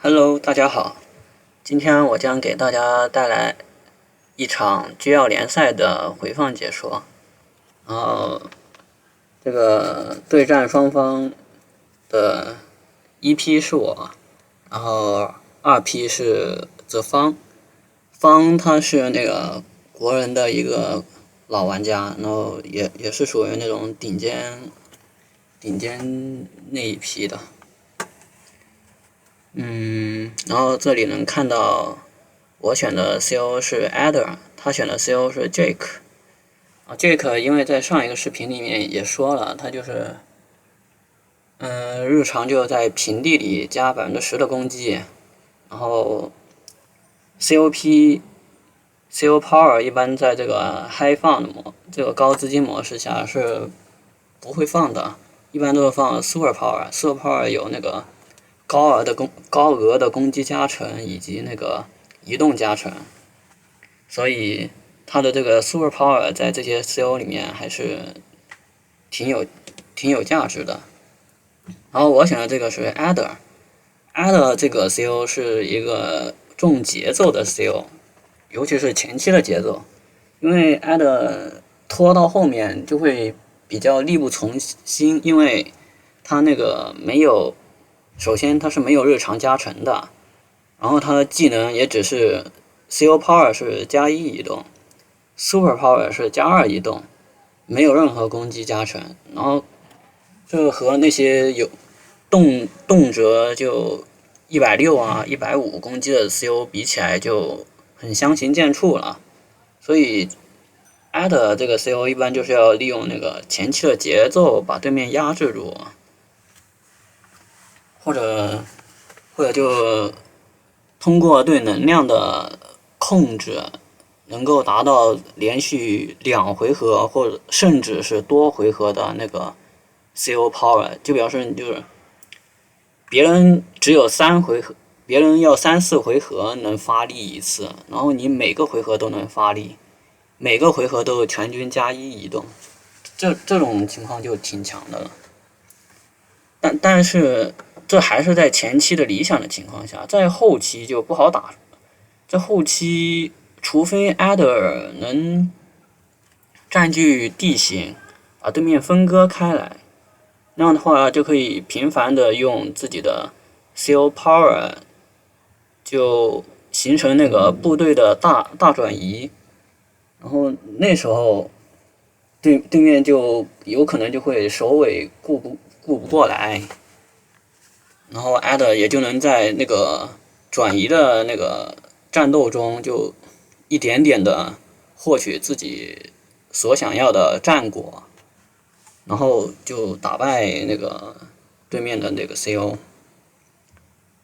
Hello，大家好，今天我将给大家带来一场 GL 联赛的回放解说。然后，这个对战双方的1P 是我，然后2P 是子方。方他是那个国人的一个老玩家，然后也是属于那种顶尖那一批的。然后这里能看到我选的 CO 是 Adder， 他选的 CO 是 Jake。Jake 因为在上一个视频里面也说了，他就是日常就在平地里加10%的攻击，然后 CO Power 一般在这个 High 放的这个高资金模式下是不会放的，一般都是放 Super Power。Super Power 有那个高额的攻击加成以及那个移动加成，所以它的这个 Super Power 在这些 CO 里面还是挺有价值的。然后我选的这个是 Adder 这个 CO 是一个重节奏的 CO， 尤其是前期的节奏，因为 Adder 拖到后面就会比较力不从心，因为它那个没有，首先它是没有日常加成的，然后它的技能也只是 CO Power 是+1移动，Super Power 是+2移动，没有任何攻击加成。然后这和那些有动辄就160啊、150攻击的 CO 比起来就很相形见绌了。所以 AD 这个 CO 一般就是要利用那个前期的节奏把对面压制住，或者就通过对能量的控制，能够达到连续2回合或者甚至是多回合的那个 CO Power， 就表示你就是别人只有3回合，别人要3、4回合能发力一次，然后你每个回合都能发力，每个回合都有全军+1移动，这种情况就挺强的了。但是这还是在前期的理想的情况下，在后期就不好打。在后期，除非 Adder 能占据地形，把对面分割开来，那样的话就可以频繁的用自己的 CO Power， 就形成那个部队的大转移，然后那时候对面就有可能就会首尾顾不过来，然后 Adder 也就能在那个转移的那个战斗中就一点点的获取自己所想要的战果，然后就打败那个对面的那个 CO。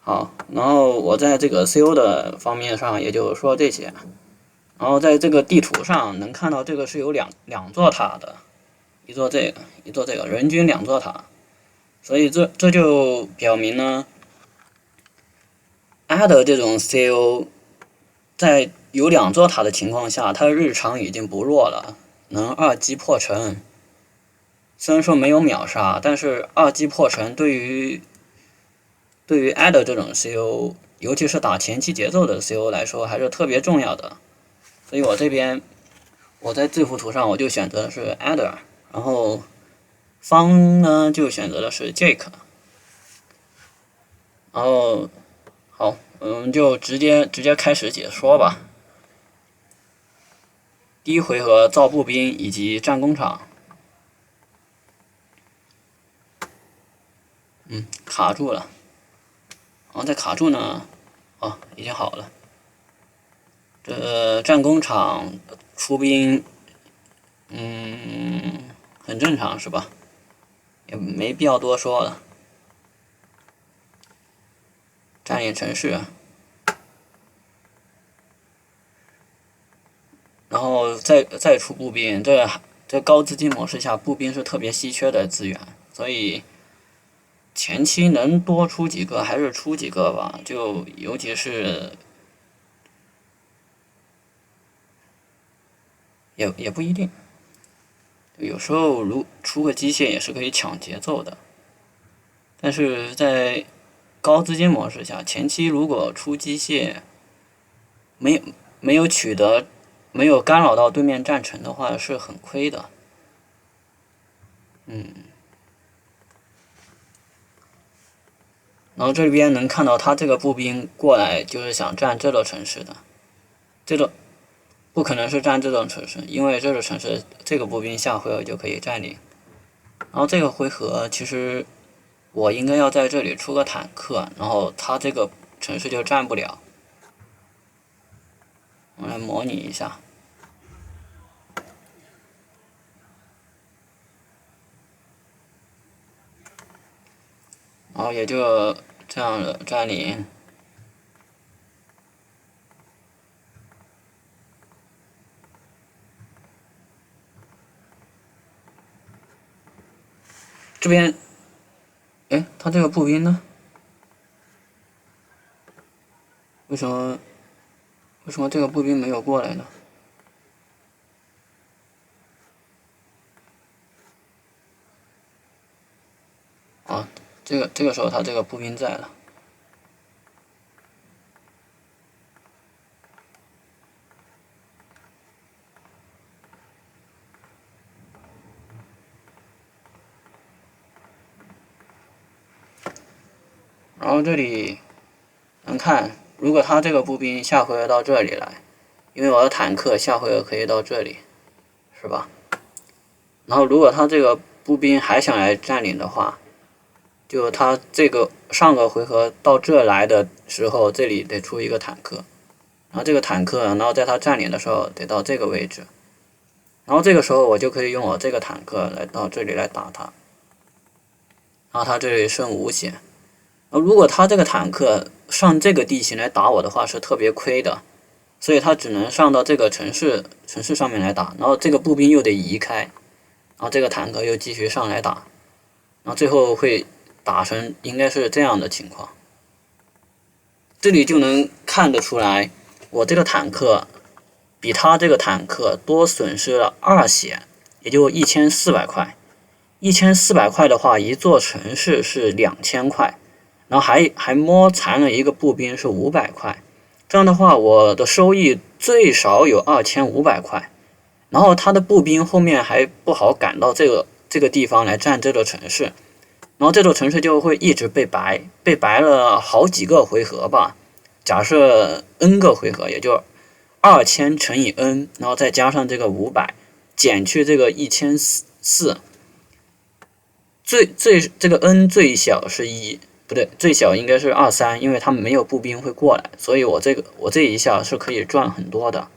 好，然后我在这个 CO 的方面上也就说这些。然后在这个地图上能看到这个是有两座塔的，一座这个，一座这个，人均2座塔，所以这就表明呢，A 的这种 CO 在有2座塔的情况下，它的日常已经不弱了，能2击破城。虽然说没有秒杀，但是2击破城对于 A 的这种 CO， 尤其是打前期节奏的 CO 来说，还是特别重要的。所以我这边我在这幅图上我就选择的是 Adder， 然后方呢就选择的是 Jake， 然后好，我们就直接开始解说吧。第一回合造步兵以及战工厂，卡住了，然后再卡住呢，已经好了。这战工厂出兵，很正常是吧？也没必要多说了。占领城市，然后再出步兵，这高资金模式下，步兵是特别稀缺的资源，所以前期能多出几个还是出几个吧，就尤其是也不一定，有时候出个机械也是可以抢节奏的，但是在高资金模式下，前期如果出机械没没有取得没有干扰到对面战城的话，是很亏的。然后这边能看到他这个步兵过来就是想占这座城市的，这个不可能是占这座城市，因为这座城市这个步兵下回合就可以占领。然后这个回合其实我应该要在这里出个坦克，然后他这个城市就占不了。我来模拟一下。然后也就这样的占领。这边，哎，他这个步兵呢？为什么这个步兵没有过来呢？啊，这个时候他这个步兵在了。然后这里能看，如果他这个步兵下回合到这里来，因为我的坦克下回合可以到这里，是吧？然后如果他这个步兵还想来占领的话，就他这个上个回合到这来的时候，这里得出一个坦克，然后这个坦克，然后在他占领的时候得到这个位置，然后这个时候我就可以用我这个坦克来到这里来打他，然后他这里剩5血。如果他这个坦克上这个地形来打我的话，是特别亏的，所以他只能上到这个城市上面来打，然后这个步兵又得移开，然后这个坦克又继续上来打，然后最后会打成应该是这样的情况。这里就能看得出来，我这个坦克比他这个坦克多损失了2血，也就1400块。1400块的话，一座城市是2000块。然后还摸残了一个步兵是500块，这样的话我的收益最少有2500块，然后他的步兵后面还不好赶到这个地方来占这座城市，然后这座城市就会一直被白了好几个回合吧，假设 n 个回合，也就2000乘以 n， 然后再加上这个500减去这个1400，这个 n 最小是1。不对，最小应该是23，因为他们没有步兵会过来，所以我这一下是可以赚很多的。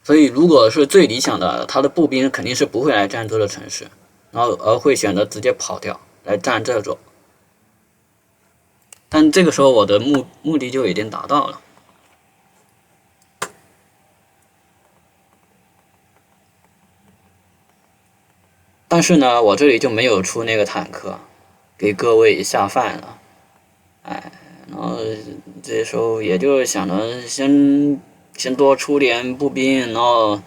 所以如果是最理想的，他的步兵肯定是不会来占这座城市，然后而会选择直接跑掉来占这座。但这个时候我的目的就已经达到了。但是呢，我这里就没有出那个坦克。给各位下饭了，然后这时候也就想着先多出点步兵，然后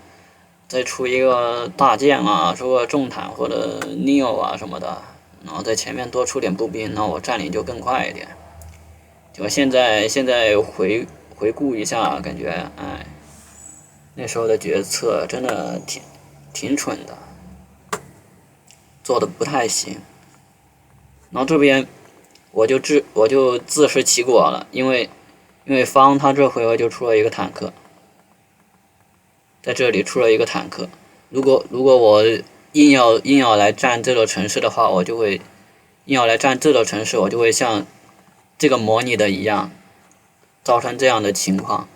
再出一个大舰啊，出个重坦或者 Neo 啊什么的，然后在前面多出点步兵，那我占领就更快一点。结果现在回顾一下，感觉那时候的决策真的挺蠢的，做的不太行。然后这边我就自食其果了，因为方他这回合就出了一个坦克，在这里出了一个坦克。如果我硬要来占这座城市的话，我就会硬要来占这座城市，我就会像这个模拟的一样，造成这样的情况。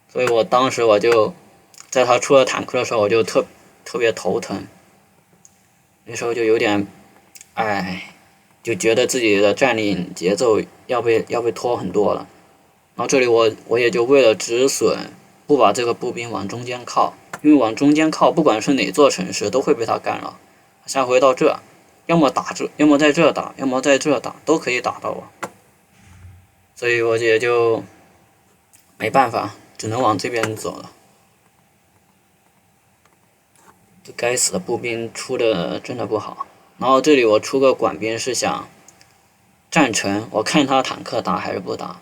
所以我当时我就在他出了坦克的时候，我就特别头疼，那时候就有点就觉得自己的占领节奏要被拖很多了。然后这里我也就为了止损，不把这个步兵往中间靠，因为往中间靠，不管是哪座城市都会被他干扰。下回到这，要么打这，要么在这打，要么在这打，都可以打到我。所以我也就没办法，只能往这边走了。这该死的步兵出的真的不好。然后这里我出个管兵是想战城，我看他坦克打还是不打。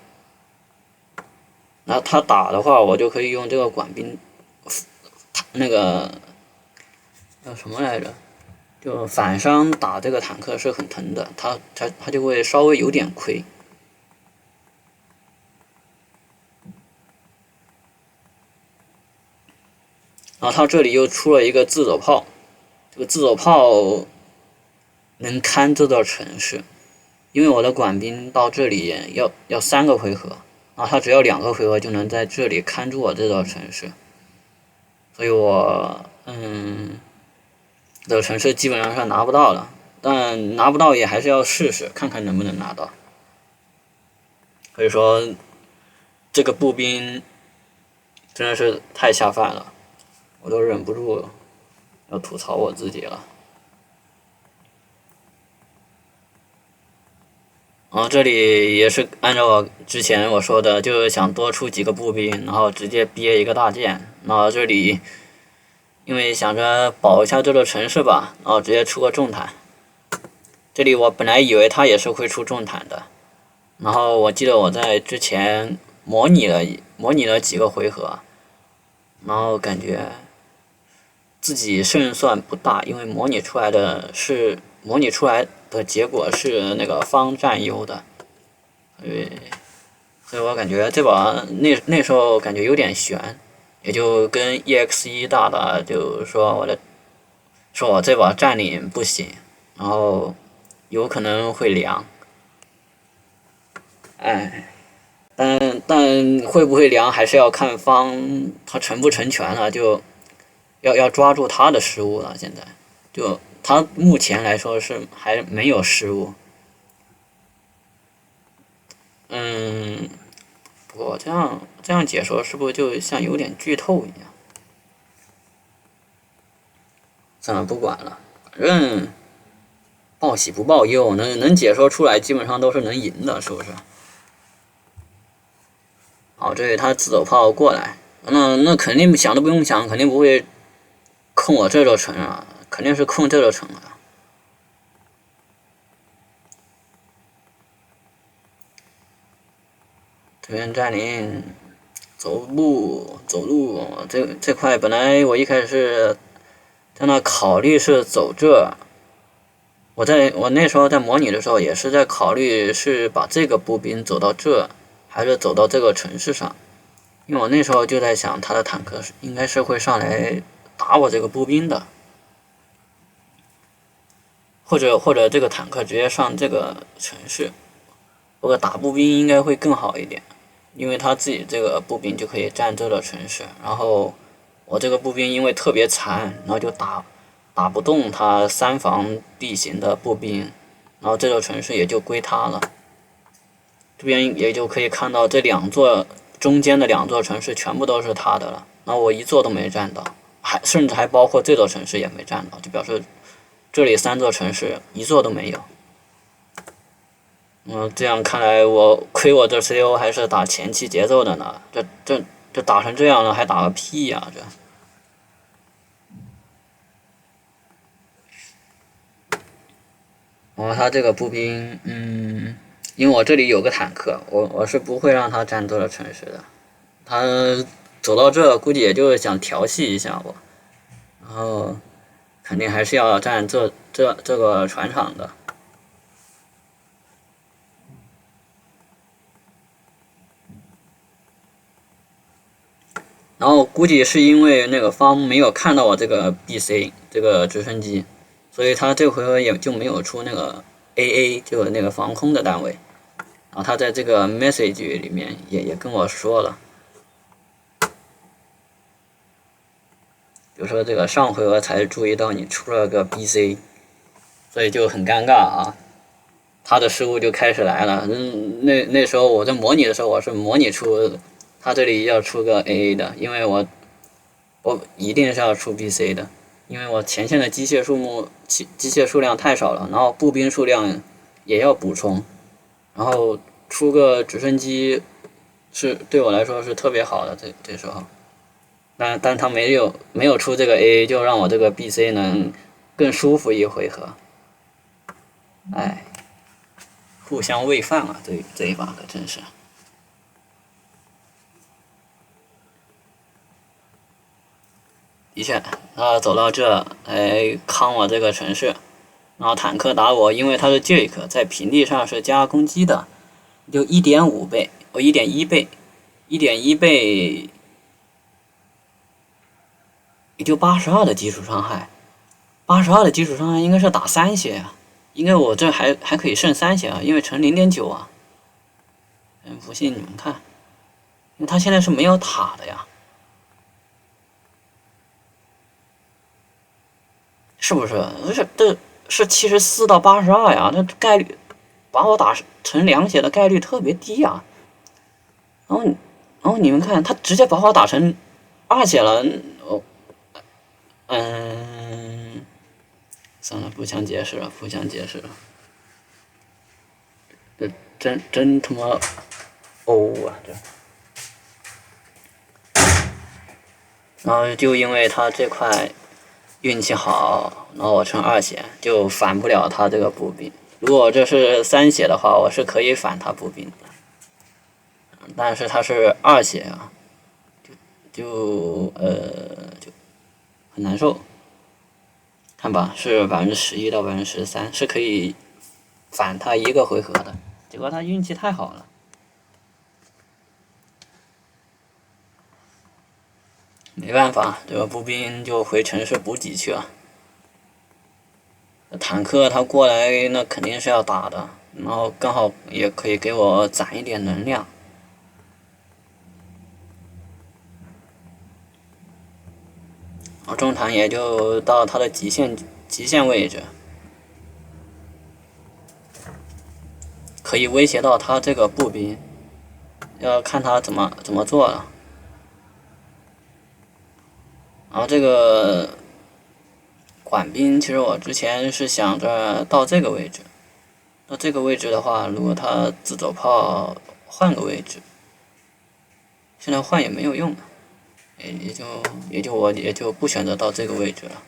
那他打的话，我就可以用这个管兵，那个叫什么来着？就反伤打这个坦克是很疼的，他就会稍微有点亏。然后他这里又出了一个自走炮，这个自走炮能看这座城市，因为我的管兵到这里要3个回合，然后他只要2个回合就能在这里看住我这座城市，所以我这个城市基本上是拿不到了，但拿不到也还是要试试，看看能不能拿到。所以说，这个步兵真的是太下饭了，我都忍不住要吐槽我自己了。然后这里也是按照我之前我说的，就是想多出几个步兵，然后直接憋一个大剑。然后这里因为想着保一下这座城市吧，然后直接出个重坦。这里我本来以为他也是会出重坦的，然后我记得我在之前模拟了几个回合，然后感觉自己胜算不大，因为模拟出来的结果是那个方占优的，所以我感觉这把那时候感觉有点悬，也就跟 EX1打的，就是说我这把占领不行，然后有可能会凉，哎，但会不会凉还是要看方他成不成全了，就要抓住他的失误了。现在就他目前来说是还没有失误，不过这样解说是不是就像有点剧透一样？算了，不管了，反正报喜不报忧，能解说出来，基本上都是能赢的，是不是？好，这里他自走炮过来，那肯定想都不用想，肯定不会控我这座城啊，肯定是控这座城啊。这边占领，走路，这块本来我一开始是在那考虑是走这，我那时候在模拟的时候也是在考虑是把这个步兵走到这，还是走到这个城市上，因为我那时候就在想他的坦克应该是会上来打我这个步兵的，或者这个坦克直接上这个城市，不过打步兵应该会更好一点。因为他自己这个步兵就可以占这座城市，然后我这个步兵因为特别残，然后就打不动他3防地形的步兵，然后这座城市也就归他了。这边也就可以看到这中间的2座城市全部都是他的了，然后我一座都没占到，甚至还包括这座城市也没占到，就表示这里3座城市一座都没有。这样看来我亏我这 CO 还是打前期节奏的呢，这打成这样了还打个屁呀这！他这个步兵，因为我这里有个坦克，我是不会让他占这个城市的。他走到这估计也就是想调戏一下我，然后肯定还是要占这个船厂的。然后估计是因为那个方没有看到我这个 BC 这个直升机，所以他这回合也就没有出那个 AA 就是那个防空的单位。然后他在这个 message 里面也跟我说了，就说这个上回合才注意到你出了个 BC， 所以就很尴尬啊。他的失误就开始来了。那时候我在模拟的时候，我是模拟出他这里要出个 AA 的，因为我一定是要出 BC 的，因为我前线的机械数量太少了，然后步兵数量也要补充，然后出个直升机是对我来说是特别好的这时候，但他没有出这个 AA， 就让我这个 BC 能更舒服一回合，哎。互相喂饭啊，这一把可真是。的确，他走到这来康我这个城市，然后坦克打我，因为他是 Jake， 在平地上是加攻击的，就1.5倍，1.1倍，1.1倍，也就82的基础伤害，82的基础伤害应该是打3血啊，应该我这还可以剩3血啊，因为乘0.9啊。不信你们看，因为他现在是没有塔的呀。是不是？这是74到82呀，那概率把我打成2血的概率特别低呀。然后你们看，他直接把我打成2血了。算了，不想解释了，不想解释了。这真他妈欧啊！这。然后就因为他这块运气好，然后我乘2血就反不了他这个步兵。如果这是3血的话，我是可以反他步兵的，但是他是2血啊，就很难受。看吧，是11%到13%，是可以反他1个回合的。结果他运气太好了，没办法，这个步兵就回城市补给去了。坦克他过来，那肯定是要打的，然后刚好也可以给我攒一点能量。然后中坦也就到他的极限位置，可以威胁到他这个步兵，要看他怎么做了。然后这个管兵，其实我之前是想着到这个位置，到这个位置的话，如果他自走炮换个位置，现在换也没有用了，我也就不选择到这个位置了。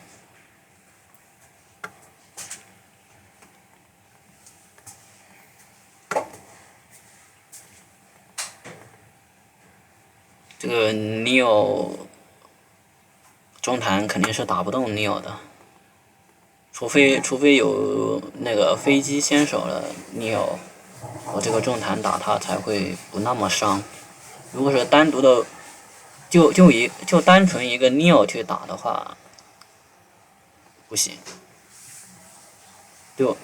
这个 Neo 中坦肯定是打不动 Neo 的，除非有那个飞机先手的 Neo， 我这个中坦打他才会不那么伤。如果是单独的，就单纯一个 Neo 去打的话，不行，就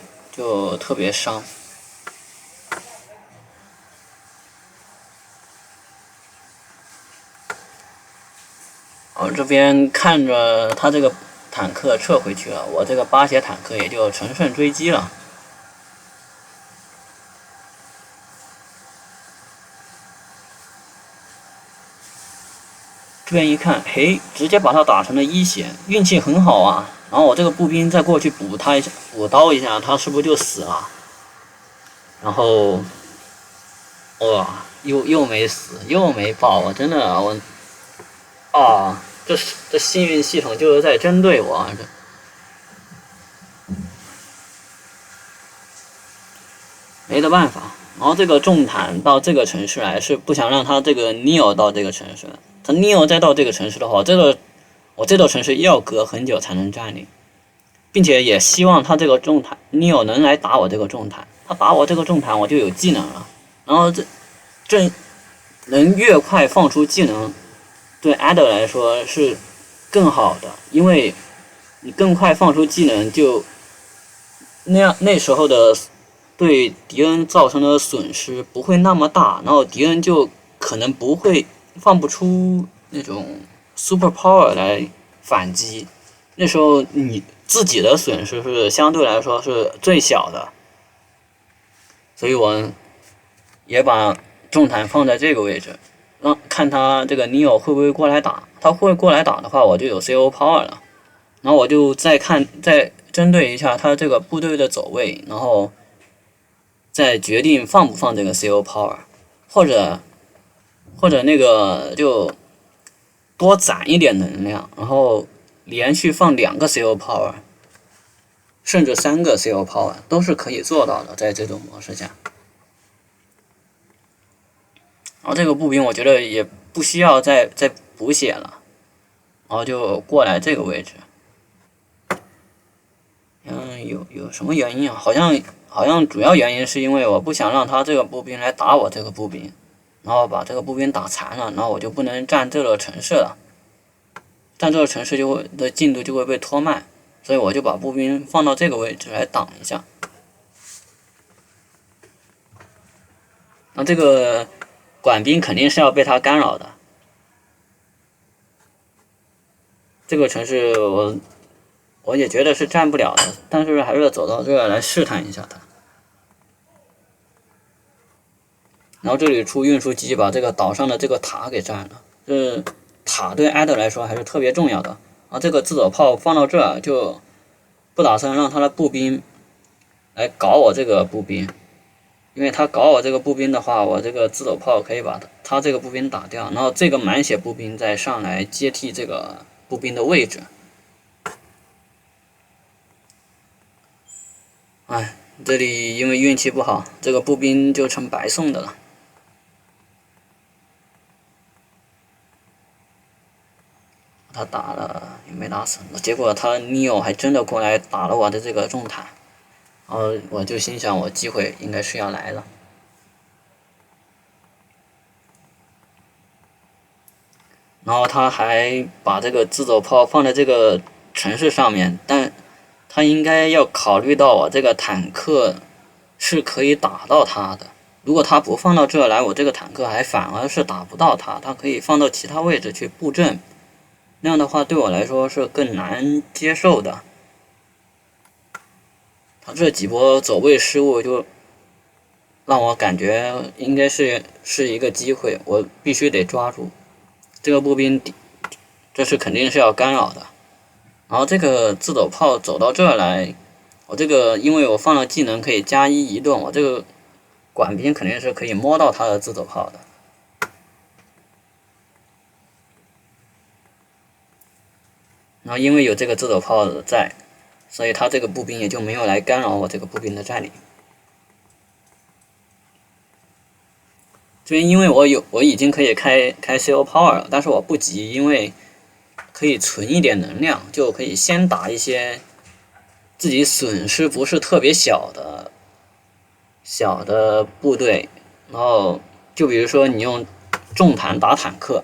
特别伤。这边看着他这个坦克撤回去了，我这个8血坦克也就乘胜追击了。这边一看，嘿，直接把他打成了1血，运气很好啊。然后我这个步兵再过去补他一下，补刀一下，他是不是就死了？然后，哇，又没死，又没爆，我真的这幸运系统就是在针对我，没得办法。然后这个重坦到这个城市来，是不想让他这个 Neo 到这个城市。他 Neo 再到这个城市的话，我这座城市要隔很久才能占领，并且也希望他这个重坦 Neo 能来打我这个重坦。他打我这个重坦，我就有技能了。然后这能越快放出技能，对 Adder 来说是更好的，因为你更快放出技能，就那时候的对敌人造成的损失不会那么大，然后敌人就可能放不出那种 super power 来反击，那时候你自己的损失是相对来说是最小的，所以我也把重坦放在这个位置。看他这个 Neo 会不会过来打，他会过来打的话，我就有 CO power 了。然后我就再针对一下他这个部队的走位，然后再决定放不放这个 CO power， 或者那个就多攒一点能量，然后连续放2个 CO power，甚至3个 CO power 都是可以做到的，在这种模式下。然后这个步兵我觉得也不需要再补血了，然后就过来这个位置。有什么原因啊？好像主要原因是因为我不想让他这个步兵来打我这个步兵，然后把这个步兵打残了，然后我就不能占这座城市了，占这座城市的进度就会被拖慢，所以我就把步兵放到这个位置来挡一下。那这个管兵肯定是要被他干扰的。这个城市我也觉得是占不了的，但是还是走到这儿来试探一下他。然后这里出运输机把这个岛上的这个塔给占了，这塔对艾德来说还是特别重要的。啊，这个自走炮放到这儿就不打算让他的步兵来搞我这个步兵，因为他搞我这个步兵的话，我这个自走炮可以把他这个步兵打掉，然后这个满血步兵再上来接替这个步兵的位置。哎，这里因为运气不好，这个步兵就成白送的了。他打了也没打死，结果他尼欧还真的过来打了我的这个重坦，然后我就心想我机会应该是要来了。然后他还把这个自走炮放在这个城市上面，但他应该要考虑到我这个坦克是可以打到他的。如果他不放到这来，我这个坦克还反而是打不到他，他可以放到其他位置去布阵，那样的话对我来说是更难接受的。他这几波走位失误就让我感觉应该是一个机会，我必须得抓住这个步兵，这是肯定是要干扰的。然后这个自走炮走到这儿来，我这个因为我放了技能可以加1移动，我这个管兵肯定是可以摸到他的自走炮的。然后因为有这个自走炮在，所以他这个步兵也就没有来干扰我这个步兵的占领。这边因为我已经可以开 CO Power 了，但是我不急，因为可以存一点能量，就可以先打一些自己损失不是特别小的部队，然后就比如说你用重坦打坦克，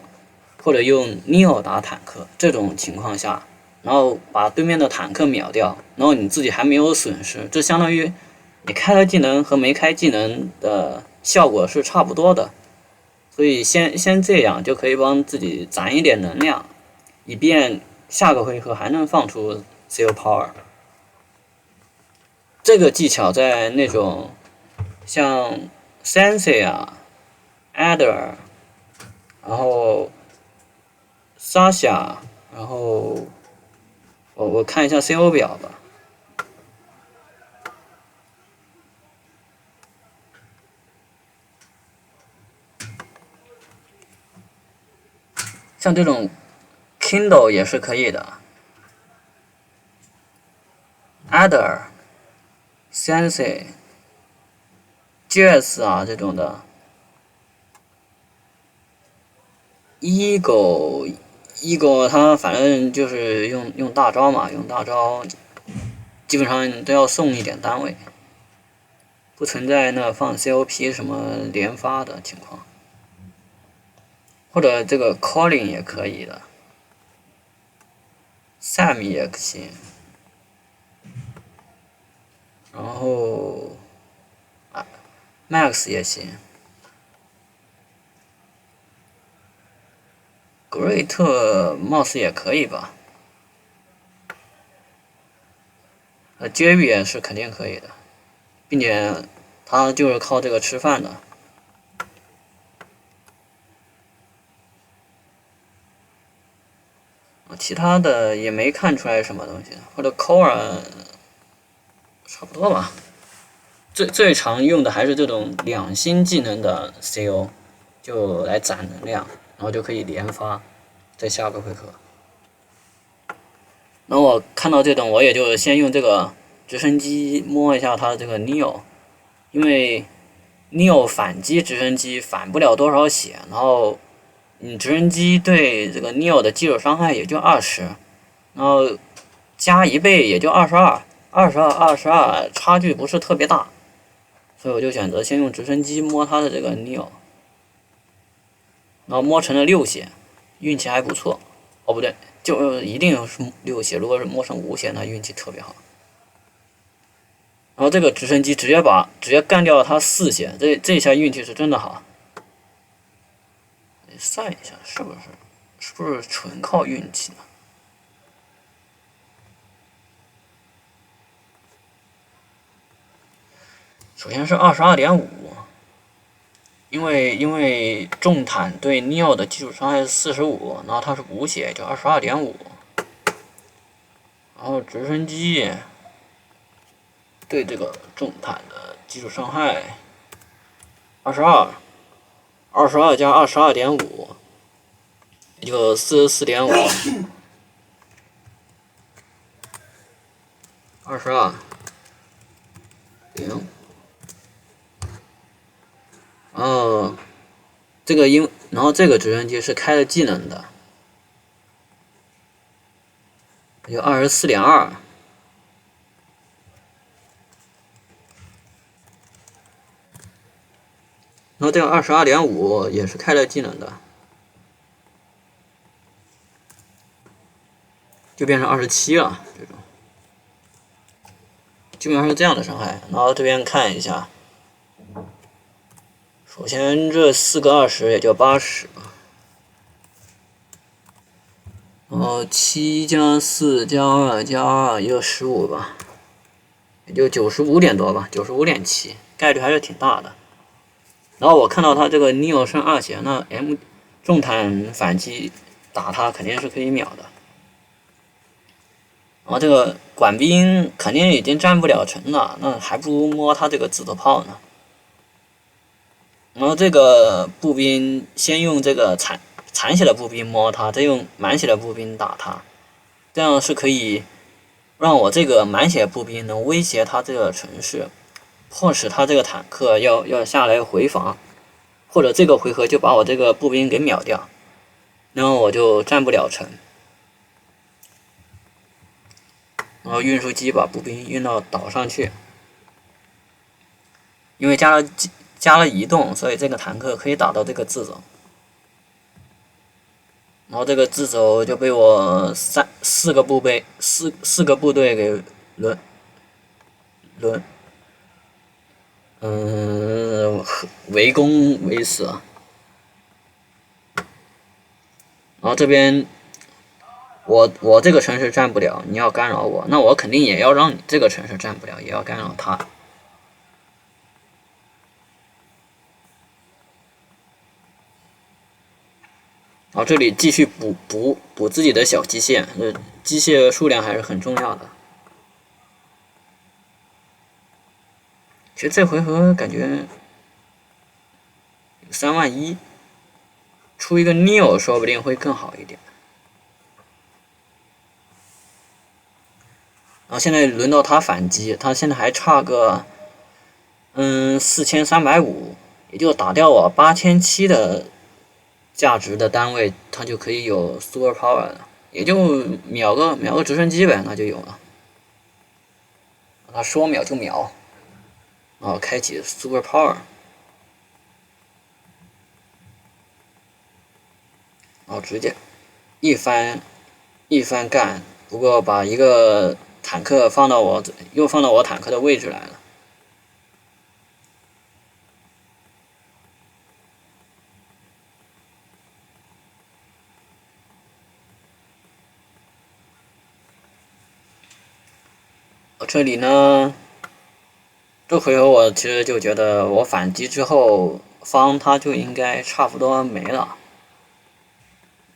或者用 Neo 打坦克这种情况下，然后把对面的坦克秒掉，然后你自己还没有损失，这相当于你开了技能和没开技能的效果是差不多的，所以先这样就可以帮自己攒一点能量，以便下个回合还能放出 CO Power。这个技巧在那种像 Sensei 啊、Adder， 然后 Sasha， 然后我看一下 CO 表吧。像这种 Kindle 也是可以的 ，Adder、Sensei、Jazz 啊这种的 ，Eagle 它反正就是用大招嘛，用大招基本上都要送一点单位，不存在那放 COP 什么连发的情况，或者这个 Calling 也可以的。Sam 也行，然后Max 也行，Great 貌似也可以吧，Jerry 也是肯定可以的，并且他就是靠这个吃饭的。其他的也没看出来什么东西，或者 Core 差不多吧。最常用的还是这种2星技能的 CO， 就来攒能量，然后就可以连发，在下个回合。然后我看到这种，我也就先用这个直升机摸一下它这个 Neo， 因为 Neo 反击直升机反不了多少血，然后直升机对这个 Neo 的基础伤害也就20，然后加1倍也就22，差距不是特别大，所以我就选择先用直升机摸它的这个 Neo， 然后摸成了6血，运气还不错。哦，不对，就一定是6血，如果是摸成5血，那运气特别好。然后这个直升机直接干掉了他4血，这下运气是真的好。算一下，是不是纯靠运气呢？首先是22.5，因为重坦对 Neo 的基础伤害是45，然后他是5血，就22.5。然后直升机对这个重坦的基础伤害22加22.5，也就44.5。22.5。然后这个直升机是开了技能的，也就24.2。然后这个22.5也是开了技能的，就变成27了。这种基本上是这样的伤害。然后这边看一下，首先这4个20也就80，然后7加4加2加2也就15吧，也就95点多吧，95.7，概率还是挺大的。然后我看到他这个 Neo 剩2血，那 M 重坦反击打他肯定是可以秒的。然后这个管兵肯定已经战不了城了，那还不如摸他这个自走炮呢。然后这个步兵先用这个残血的步兵摸他，再用满血的步兵打他，这样是可以让我这个满血步兵能威胁他这个城市，迫使他这个坦克要下来回防，或者这个回合就把我这个步兵给秒掉，然后我就占不了城。然后运输机把步兵运到岛上去，因为加了移动，所以这个坦克可以打到这个自走。然后这个自走就被我四个部队给围攻围死。然后这边我这个城市占不了，你要干扰我，那我肯定也要让你这个城市占不了，也要干扰他。然后这里继续补自己的小机械，机械数量还是很重要的。其实这回合感觉3万1，出一个 Neo 说不定会更好一点。然后现在轮到他反击，他现在还差个4350，也就打掉我8700的价值的单位，他就可以有 Super Power 了，也就秒个直升机呗，那就有了。他说秒就秒，然后开启 Super Power， 然后直接一番干，不过把一个坦克又放到我坦克的位置来了。这里呢，这回合我其实就觉得我反击之后，方他就应该差不多没了。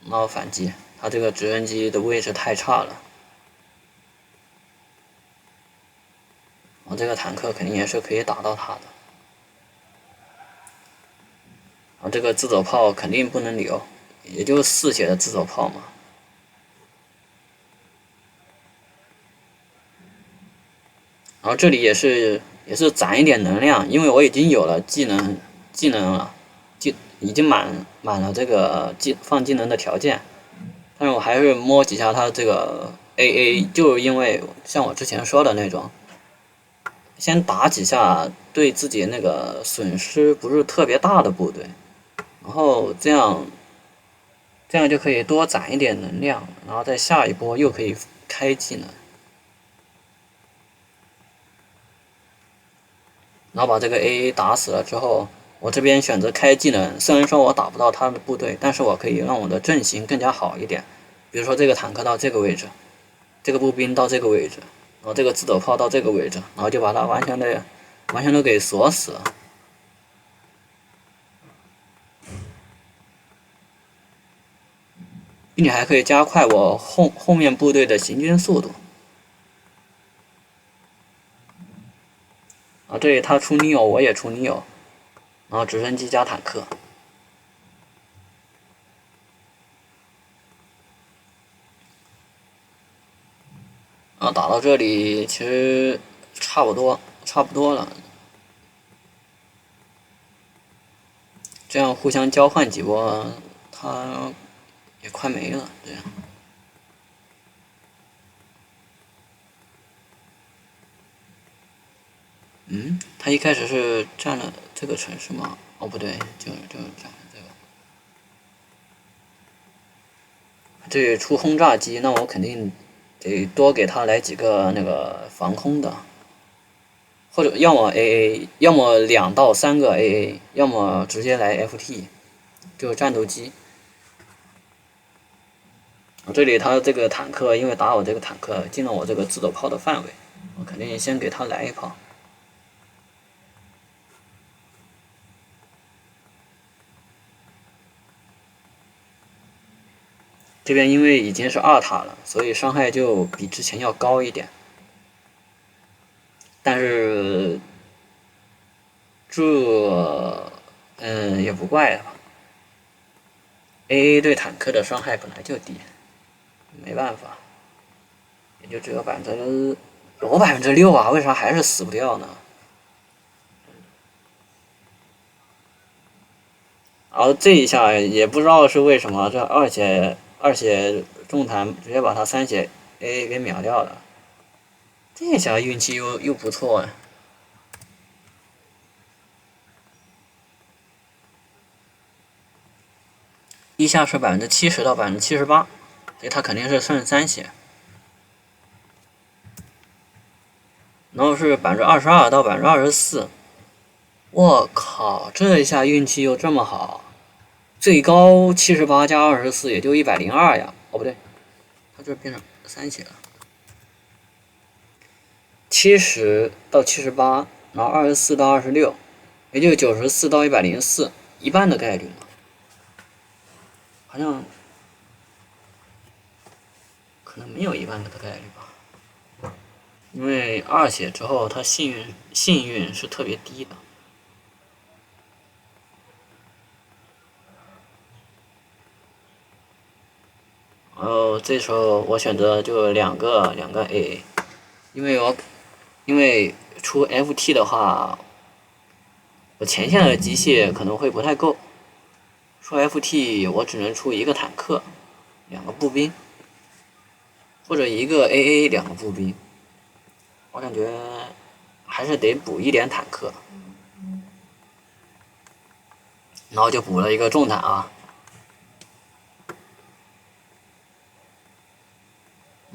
然后反击，他这个直升机的位置太差了。我这个坦克肯定也是可以打到他的。我这个自走炮肯定不能留，也就4血的自走炮嘛。然后这里也是攒一点能量，因为我已经有了技能了，已经满了这个放技能的条件，但是我还是摸几下它这个 AA，就因为像我之前说的那种，先打几下对自己那个损失不是特别大的部队，然后这样就可以多攒一点能量，然后再下一波又可以开技能，然后把这个 AA 打死了之后，我这边选择开技能，虽然说我打不到他的部队，但是我可以让我的阵型更加好一点，比如说这个坦克到这个位置，这个步兵到这个位置，然后这个自走炮到这个位置，然后就把它完全的给锁死了，并且还可以加快我后面部队的行军速度。啊，这里他出 Neo， 我也出 Neo， 然后直升机加坦克。然后打到这里其实差不多了，这样互相交换几波，他也快没了。这样，他一开始是占了这个城市吗？哦，不对，就占了这个。这里出轰炸机，那我肯定得多给他来几个那个防空的，或者要么 AA，要么2到3个 AA，要么直接来 FT，就是战斗机。这里他这个坦克，因为打我这个坦克进了我这个自走炮的范围，我肯定先给他来一炮。这边因为已经是2塔了，所以伤害就比之前要高一点。但是这也不怪吧，AA 对坦克的伤害本来就低，没办法，也就只有6%啊，为啥还是死不掉呢？然后这一下也不知道是为什么，这二血重坦直接把他3血 AA 给秒掉了，这下运气又不错啊。一下是70%到78%，所以他肯定是剩3血。然后是22%到24%，我靠，这一下运气又这么好，最高78加24也就102呀。哦，不对，它这变成3血了。70到78，然后24到26，也就94到104，一半的概率嘛。好像可能没有一半的概率吧，因为2血之后，它幸运是特别低的。然后这时候我选择就两个 AA， 因为出 FT 的话，我前线的机械可能会不太够，出 FT 我只能出1个坦克，2个步兵，或者1个 AA 2个步兵，我感觉还是得补一点坦克，然后就补了1个重坦啊。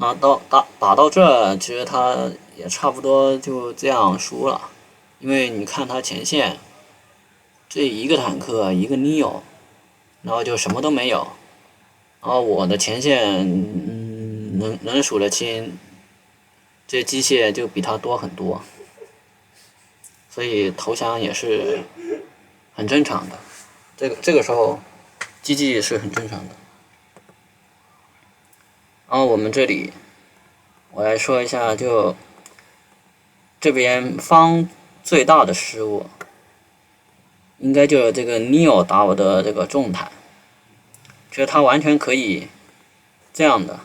那打到这，其实他也差不多就这样输了，因为你看他前线，这1个坦克1个 Neo， 然后就什么都没有，然后我的前线能数得清，这机械就比他多很多，所以投降也是很正常的，这个时候 GG 是很正常的。然后我们这里，我来说一下，就这边方最大的失误，应该就是这个 Neo 打我的这个重坦，其实他完全可以这样的，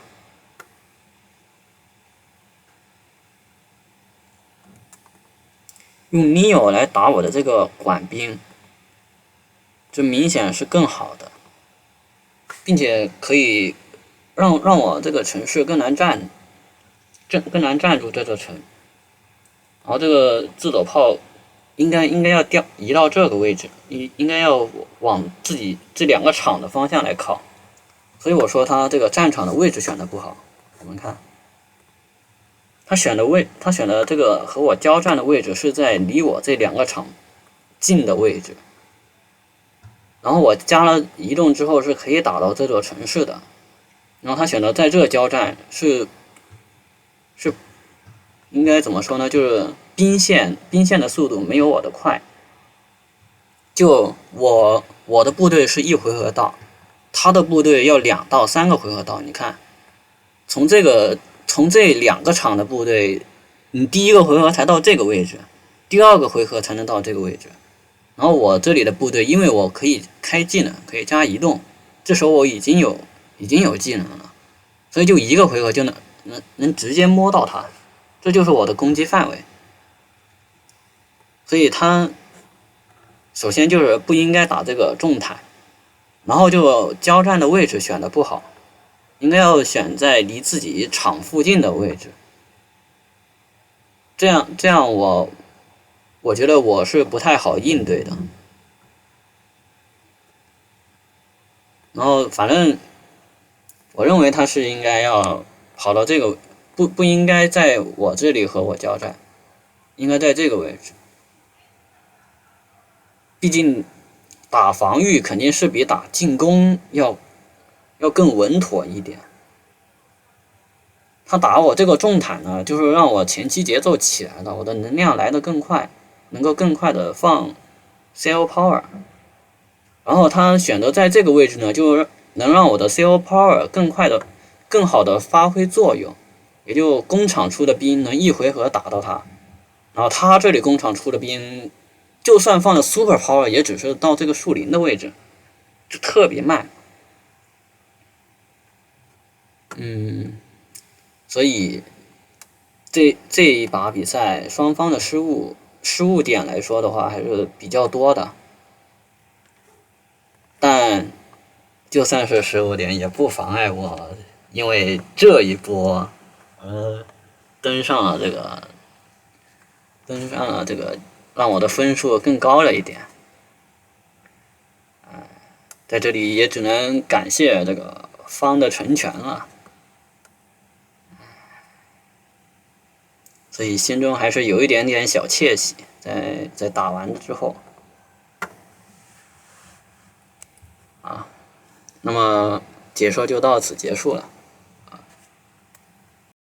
用 Neo 来打我的这个管兵，这明显是更好的，并且可以让我这个城市更难站住这座城。然后这个自走炮应该要移到这个位置，应该要往自己这2个场的方向来靠。所以我说他这个战场的位置选的不好。我们看，他选的这个和我交战的位置是在离我这2个场近的位置。然后我加了移动之后是可以打到这座城市的。然后他选择在这交战是应该怎么说呢？就是兵线的速度没有我的快。就我的部队是1回合到，他的部队要2到3个回合到。你看，从这2个场的部队，你第1个回合才到这个位置，第2个回合才能到这个位置。然后我这里的部队，因为我可以开技能，可以加移动，这时候我已经有技能了，所以就1个回合就能直接摸到他，这就是我的攻击范围。所以他首先就是不应该打这个重坦，然后就交战的位置选的不好，应该要选在离自己场附近的位置。这样我觉得我是不太好应对的。然后反正我认为他是应该要跑到这个，不应该在我这里和我交战，应该在这个位置。毕竟打防御肯定是比打进攻要更稳妥一点。他打我这个重坦呢，就是让我前期节奏起来了，我的能量来得更快，能够更快的放 CO Power。然后他选择在这个位置呢，就能让我的 CO Power 更好的发挥作用，也就工厂出的兵能1回合打到他。然后他这里工厂出的兵，就算放了 Super Power， 也只是到这个树林的位置，就特别慢。所以这一把比赛双方的失误点来说的话还是比较多的，但就算是失误点也不妨碍我因为这一波登上了这个让我的分数更高了一点。在这里也只能感谢这个方的成全了。所以心中还是有一点点小窃喜，在打完之后，那么解说就到此结束了。